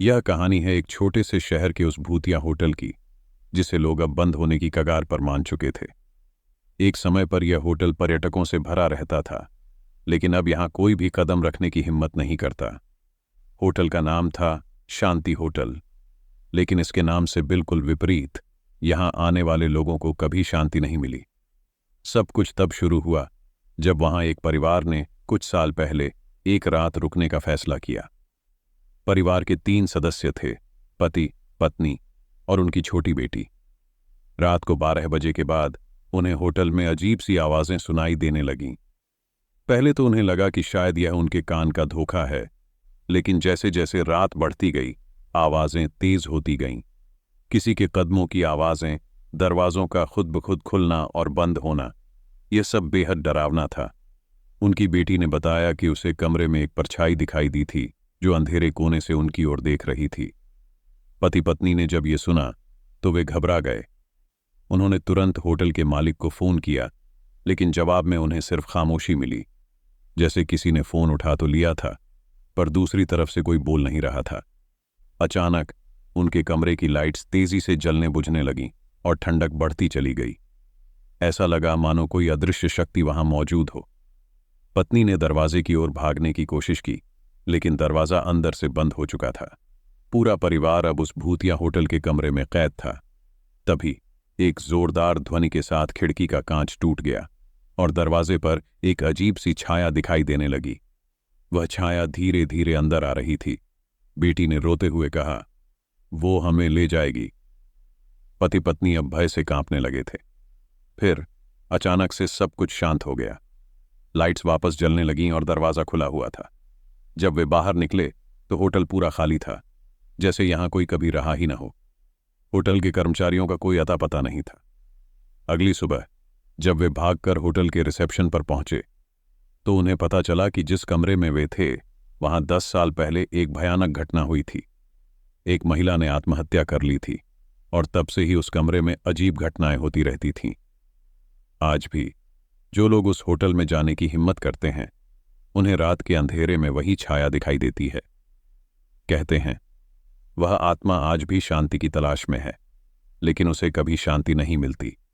यह कहानी है एक छोटे से शहर के उस भूतिया होटल की, जिसे लोग अब बंद होने की कगार पर मान चुके थे। एक समय पर यह होटल पर्यटकों से भरा रहता था, लेकिन अब यहां कोई भी कदम रखने की हिम्मत नहीं करता। होटल का नाम था शांति होटल, लेकिन इसके नाम से बिल्कुल विपरीत यहां आने वाले लोगों को कभी शांति नहीं मिली। सब कुछ तब शुरू हुआ जब वहां एक परिवार ने कुछ साल पहले एक रात रुकने का फैसला किया। परिवार के 3 सदस्य थे, पति, पत्नी और उनकी छोटी बेटी। रात को 12 बजे के बाद उन्हें होटल में अजीब सी आवाजें सुनाई देने लगीं। पहले तो उन्हें लगा कि शायद यह उनके कान का धोखा है, लेकिन जैसे जैसे रात बढ़ती गई, आवाजें तेज होती गईं। किसी के कदमों की आवाजें, दरवाजों का खुद ब खुद खुलना और बंद होना, यह सब बेहद डरावना था। उनकी बेटी ने बताया कि उसे कमरे में एक परछाई दिखाई दी थी, जो अंधेरे कोने से उनकी ओर देख रही थी। पति पत्नी ने जब ये सुना तो वे घबरा गए। उन्होंने तुरंत होटल के मालिक को फोन किया, लेकिन जवाब में उन्हें सिर्फ खामोशी मिली। जैसे किसी ने फोन उठा तो लिया था, पर दूसरी तरफ से कोई बोल नहीं रहा था। अचानक उनके कमरे की लाइट्स तेजी से जलने बुझने लगीं और ठंडक बढ़ती चली गई। ऐसा लगा मानो कोई अदृश्य शक्ति वहां मौजूद हो। पत्नी ने दरवाजे की ओर भागने की कोशिश की, लेकिन दरवाजा अंदर से बंद हो चुका था। पूरा परिवार अब उस भूतिया होटल के कमरे में कैद था। तभी एक जोरदार ध्वनि के साथ खिड़की का कांच टूट गया और दरवाजे पर एक अजीब सी छाया दिखाई देने लगी। वह छाया धीरे धीरे अंदर आ रही थी। बेटी ने रोते हुए कहा, वो हमें ले जाएगी। पति पत्नी अब भय से कांपने लगे थे। फिर अचानक से सब कुछ शांत हो गया। लाइट्स वापस जलने लगीं और दरवाजा खुला हुआ था। जब वे बाहर निकले तो होटल पूरा खाली था, जैसे यहां कोई कभी रहा ही न हो। होटल के कर्मचारियों का कोई अता पता नहीं था। अगली सुबह जब वे भागकर होटल के रिसेप्शन पर पहुंचे तो उन्हें पता चला कि जिस कमरे में वे थे वहां 10 साल पहले एक भयानक घटना हुई थी। एक महिला ने आत्महत्या कर ली थी और तब से ही उस कमरे में अजीब घटनाएं होती रहती थीं। आज भी जो लोग उस होटल में जाने की हिम्मत करते हैं, उन्हें रात के अंधेरे में वही छाया दिखाई देती है। कहते हैं वह आत्मा आज भी शांति की तलाश में है, लेकिन उसे कभी शांति नहीं मिलती।